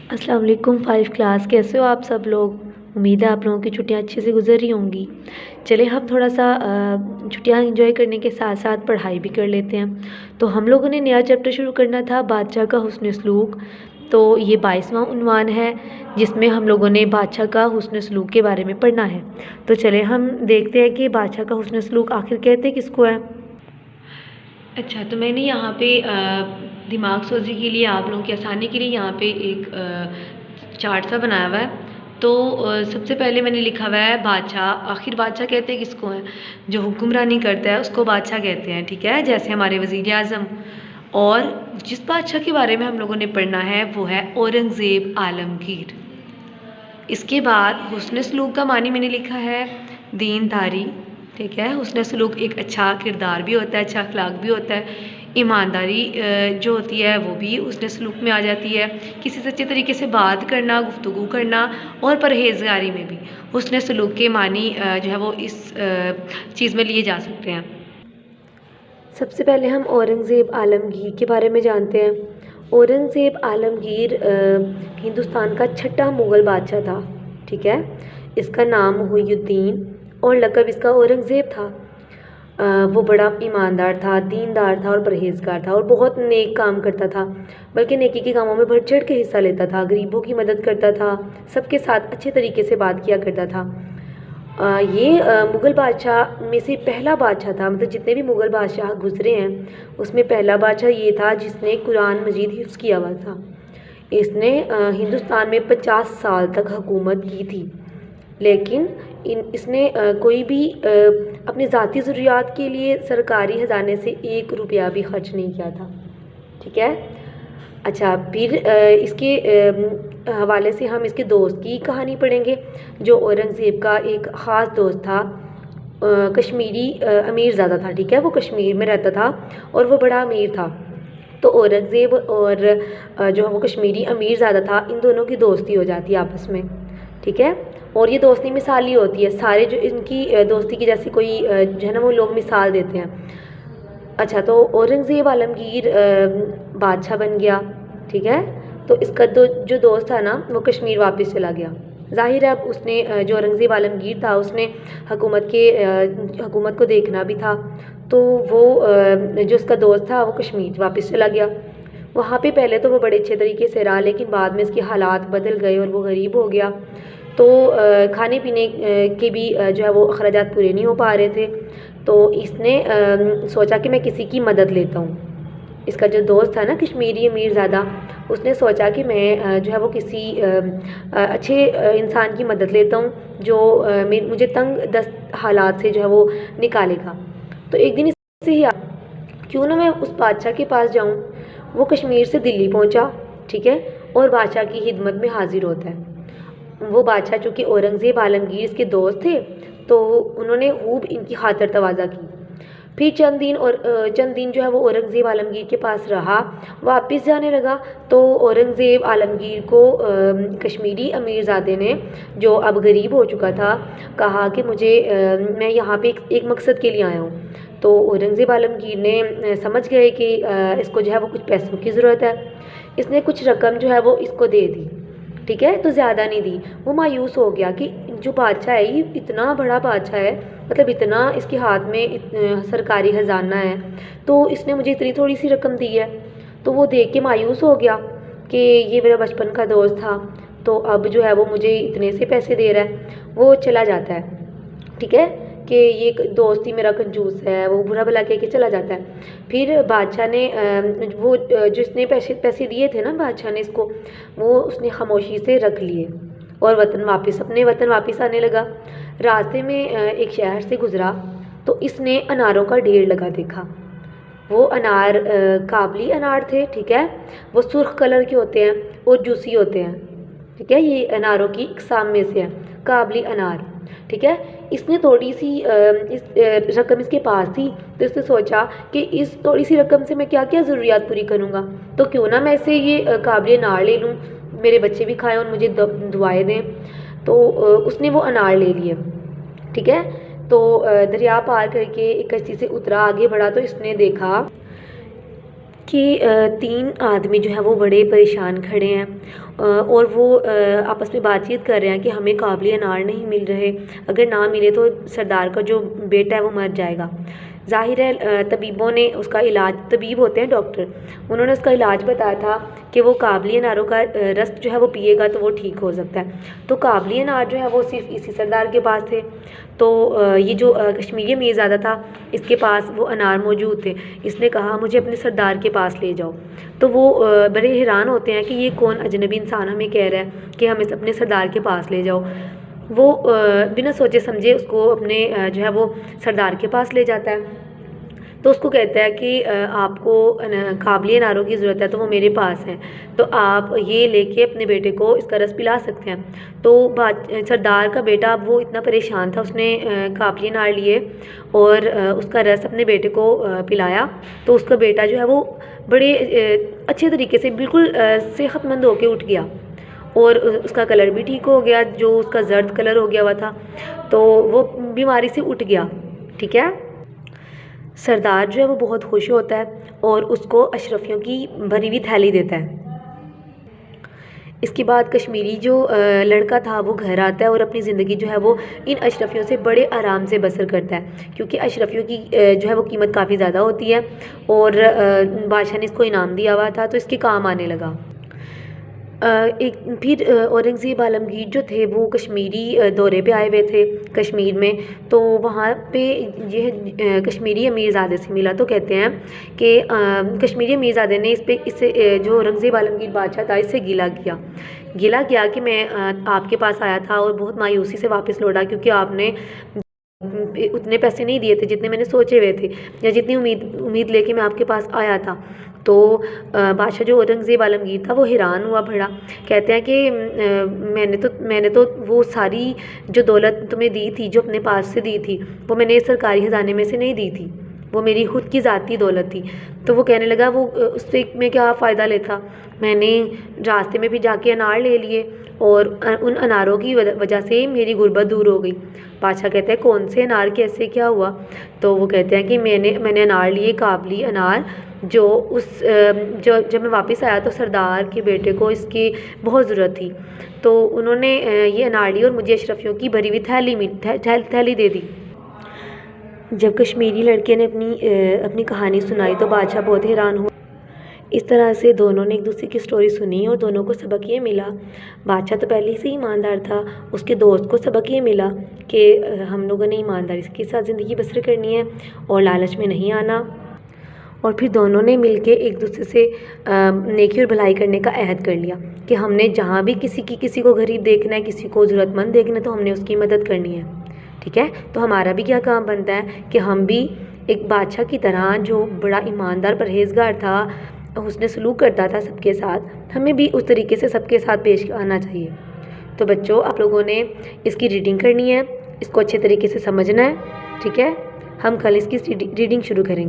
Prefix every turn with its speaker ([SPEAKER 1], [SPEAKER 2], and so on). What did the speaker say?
[SPEAKER 1] अस्सलाम वालेकुम 5 क्लास। कैसे हो आप सब लोग? उम्मीद है आप लोगों की छुट्टियां अच्छे से गुजर रही होंगी। चले हम थोड़ा सा छुट्टियां एंजॉय करने के साथ साथ पढ़ाई भी कर लेते हैं। तो हम लोगों ने नया चैप्टर शुरू करना था, बादशाह का हुस्न सलूक। तो ये 22वां उन्वान है जिसमें हम लोगों ने बादशाह का हुस्न सलूक के बारे में पढ़ना है। तो चले हम देखते हैं कि बादशाह का हुस्न सलूक आखिर कहते किसको है। अच्छा, तो मैंने यहाँ पे दिमाग सोजी के लिए, आप लोगों की आसानी के लिए यहाँ पे एक चार्ट सा बनाया हुआ है। तो सबसे पहले मैंने लिखा हुआ है बादशाह। आखिर बादशाह कहते हैं किसको हैं? जो हुक्मरानी करता है उसको बादशाह कहते हैं, ठीक है। जैसे हमारे वज़ीर आज़म। और जिस बादशाह के बारे में हम लोगों ने पढ़ना है वो है औरंगज़ेब आलमगीर। इसके बाद हुस्न सलूक का मानी मैंने लिखा है दीनदारी, ठीक है। हुस्न सलूक एक अच्छा किरदार भी होता है, अच्छा अखलाक भी होता है। ईमानदारी जो होती है वो भी हुस्न सलूक में आ जाती है। किसी सच्चे तरीके से बात करना, गुफ्तगू करना और परहेज़गारी में भी हुस्न सलूक के मानी जो है वो इस चीज़ में लिए जा सकते हैं। सबसे पहले हम औरंगज़ेब आलमगीर के बारे में जानते हैं। औरंगज़ेब आलमगीर हिंदुस्तान का छठा मुग़ल बादशाह था, ठीक है। इसका नाम मुहियुद्दीन और लक़ब इसका औरंगज़ेब था। वो बड़ा ईमानदार था, दीनदार था और परहेज़गार था और बहुत नेक काम करता था। बल्कि नेकी के कामों में बढ़ चढ़ के हिस्सा लेता था, गरीबों की मदद करता था, सबके साथ अच्छे तरीके से बात किया करता था। ये मुग़ल बादशाह में से पहला बादशाह था। मतलब जितने भी मुग़ल बादशाह गुज़रे हैं उसमें पहला बादशाह ये था जिसने कुरान मजीद हिफ्ज़ किया हुआ था। इसने हिंदुस्तान में 50 साल तक हुकूमत की थी। लेकिन इसने कोई भी अपनी ज़ाती ज़रूरियात के लिए सरकारी ख़जाने से 1 रुपया भी ख़र्च नहीं किया था, ठीक है। अच्छा, फिर इसके हवाले से हम इसके दोस्त की कहानी पढ़ेंगे। जो औरंगज़ेब का एक ख़ास दोस्त था, कश्मीरी अमीरज़ादा था, ठीक है। वो कश्मीर में रहता था और वो बड़ा अमीर था। तो औरंगज़ेब और जो है वो कश्मीरी अमीरज़ादा था, इन दोनों की दोस्ती हो जाती है आपस में, ठीक है। और ये दोस्ती मिसाली होती है। सारे जो इनकी दोस्ती की जैसे कोई जो है ना वो लोग मिसाल देते हैं। अच्छा, तो औरंगज़ेब आलमगीर बादशाह बन गया, ठीक है। तो इसका जो दोस्त था ना वो कश्मीर वापस चला गया। ज़ाहिर है अब उसने जो औरंगज़ेब आलमगीर था उसने हुकूमत को देखना भी था। तो वो जो उसका दोस्त था वो कश्मीर वापस चला गया। वहाँ पे पहले तो वो बड़े अच्छे तरीके से रहा, लेकिन बाद में इसके हालात बदल गए और वो गरीब हो गया। तो खाने पीने के भी जो है वो अखराजात पूरे नहीं हो पा रहे थे। तो इसने सोचा कि मैं किसी की मदद लेता हूँ। इसका जो दोस्त था ना कश्मीरी अमीरज़ादा, उसने सोचा कि मैं जो है वो किसी अच्छे इंसान की मदद लेता हूँ जो मुझे तंग दस्त हालात से जो है वो निकालेगा। तो एक दिन इससे ही क्यों ना मैं उस बादशाह के पास जाऊँ। वो कश्मीर से दिल्ली पहुँचा, ठीक है, और बादशाह की खिदमत में हाजिर होता है। वो बादशाह चूँकि औरंगज़ेब आलमगीर इसके दोस्त थे तो उन्होंने खूब इनकी खातिर तवाज़ा की। फिर चंद दिन जो है वो औरंगज़ेब आलमगीर के पास रहा। वापस जाने लगा तो औरंगज़ेब आलमगीर को कश्मीरी अमीरज़ादे ने, जो अब गरीब हो चुका था, कहा कि मैं यहाँ पे एक मकसद के लिए आया हूँ। तो औरंगज़ेब आलमगीर ने समझ गए कि इसको जो है वो कुछ पैसों की ज़रूरत है। इसने कुछ रकम जो है वो इसको दे दी, ठीक है, तो ज़्यादा नहीं दी। वो मायूस हो गया कि जो बादशाह है ये इतना बड़ा बादशाह है, मतलब इतना इसके हाथ में सरकारी ख़जाना है, तो इसने मुझे इतनी थोड़ी सी रकम दी है। तो वो देख के मायूस हो गया कि ये मेरा बचपन का दोस्त था, तो अब जो है वो मुझे इतने से पैसे दे रहा है। वो चला जाता है, ठीक है, कि ये दोस्त ही मेरा कंजूस है, वो बुरा भला कह के चला जाता है। फिर बादशाह ने वो जिसने पैसे दिए थे ना बादशाह ने इसको, वो उसने खामोशी से रख लिए और अपने वतन वापस आने लगा। रास्ते में एक शहर से गुज़रा तो इसने अनारों का ढेर लगा देखा। वो अनार काबली अनार थे, ठीक है। वो सुर्ख कलर के होते हैं और जूसी होते हैं, ठीक है। ये अनारों की इकसाम में से है काबली अनार, ठीक है। इसने थोड़ी सी रकम इसके पास थी, तो इसने सोचा कि इस थोड़ी सी रकम से मैं क्या क्या ज़रूरियात पूरी करूँगा, तो क्यों ना मैं इसे ये काबली अनार ले लूँ, मेरे बच्चे भी खाएं और मुझे दुआएं दें। तो उसने वो अनार ले लिए, ठीक है। तो दरिया पार करके एक कश्ती से उतरा, आगे बढ़ा तो इसने देखा कि तीन आदमी जो है वो बड़े परेशान खड़े हैं और वो आपस में बातचीत कर रहे हैं कि हमें काबुली अनार नहीं मिल रहे, अगर ना मिले तो सरदार का जो बेटा है वो मर जाएगा। ज़ाहिर है तबीबों ने उसका इलाज, तबीब होते हैं डॉक्टर, उन्होंने उसका इलाज बताया था कि वो काबुली अनारों का रस जो है वो पिएगा तो वो ठीक हो सकता है। तो काबुली अनार जो है वो सिर्फ इसी सरदार के पास थे। तो ये जो कश्मीरी मीरज़ादा था, इसके पास वो अनार मौजूद थे। इसने कहा मुझे अपने सरदार के पास ले जाओ। तो वो बड़े हैरान होते हैं कि ये कौन अजनबी इंसान हमें कह रहा है कि हमें अपने सरदार के पास ले जाओ। वो बिना सोचे समझे उसको अपने जो है वो सरदार के पास ले जाता है। तो उसको कहता है कि आपको काबुली अनारों की ज़रूरत है तो वो मेरे पास हैं, तो आप ये लेके अपने बेटे को इसका रस पिला सकते हैं। तो सरदार का बेटा अब वो इतना परेशान था, उसने काबुली अनार लिए और उसका रस अपने बेटे को पिलाया। तो उसका बेटा जो है वो बड़े अच्छे तरीके से बिल्कुल सेहतमंद होके उठ गया और उसका कलर भी ठीक हो गया, जो उसका जर्द कलर हो गया हुआ था, तो वो बीमारी से उठ गया। ठीक है। सरदार जो है वो बहुत खुश होता है और उसको अशरफियों की भरी हुई थैली देता है। इसके बाद कश्मीरी जो लड़का था वो घर आता है और अपनी ज़िंदगी जो है वो इन अशरफियों से बड़े आराम से बसर करता है, क्योंकि अशरफियों की जो है वो कीमत काफ़ी ज़्यादा होती है और बादशाह ने इसको इनाम दिया हुआ था तो इसके काम आने लगा। एक फिर औरंगज़ेब आलमगीर जो थे वो कश्मीरी दौरे पे आए हुए थे कश्मीर में। तो वहाँ पे ये कश्मीरी अमीरज़ादे से मिला तो कहते हैं कि कश्मीरी अमीरज़ादे ने इससे जो औरंगज़ेब आलमगीर बादशाह था इससे गिला किया कि मैं आपके पास आया था और बहुत मायूसी से वापस लौटा, क्योंकि आपने उतने पैसे नहीं दिए थे जितने मैंने सोचे हुए थे या जितनी उम्मीद लेके मैं आपके पास आया था। तो बादशाह जो औरंगज़ेब आलमगीर था वो हैरान हुआ बड़ा। कहते हैं कि मैंने तो वो सारी जो दौलत तुम्हें दी थी, जो अपने पास से दी थी, वो मैंने सरकारी ख़जाने में से नहीं दी थी, वो मेरी खुद की ज़ाती दौलत थी। तो वो कहने लगा वो उससे मैं क्या फ़ायदा लेता, मैंने रास्ते में भी जाके अनार ले लिए और उन अनारों की वजह से मेरी गुर्बत दूर हो गई। बादशाह कहते हैं कौन से अनार, कैसे क्या हुआ? तो वो कहते हैं कि मैंने अनार लिए, काबुली अनार, जो जब मैं वापस आया तो सरदार के बेटे को इसकी बहुत ज़रूरत थी, तो उन्होंने ये अनार ली और मुझे अशरफियों की भरी हुई थैली दे दी। जब कश्मीरी लड़के ने अपनी कहानी सुनाई तो बादशाह बहुत हैरान हुआ। इस तरह से दोनों ने एक दूसरे की स्टोरी सुनी और दोनों को सबक ये मिला, बादशाह तो पहले से ही ईमानदार था, उसके दोस्त को सबक ये मिला कि हम लोगों ने ईमानदारी के साथ ज़िंदगी बसर करनी है और लालच में नहीं आना। और फिर दोनों ने मिलके एक दूसरे से नेकी और भलाई करने का अहद कर लिया कि हमने जहाँ भी किसी को गरीब देखना है, किसी को ज़रूरतमंद देखना है, तो हमने उसकी मदद करनी है। ठीक है। तो हमारा भी क्या काम बनता है कि हम भी एक बादशाह की तरह, जो बड़ा ईमानदार परहेज़गार था, उसने सलूक करता था सबके साथ, हमें भी उस तरीके से सबके साथ पेश आना चाहिए। तो बच्चों, आप लोगों ने इसकी रीडिंग करनी है, इसको अच्छे तरीके से समझना है। ठीक है। हम कल इसकी रीडिंग शुरू करेंगे।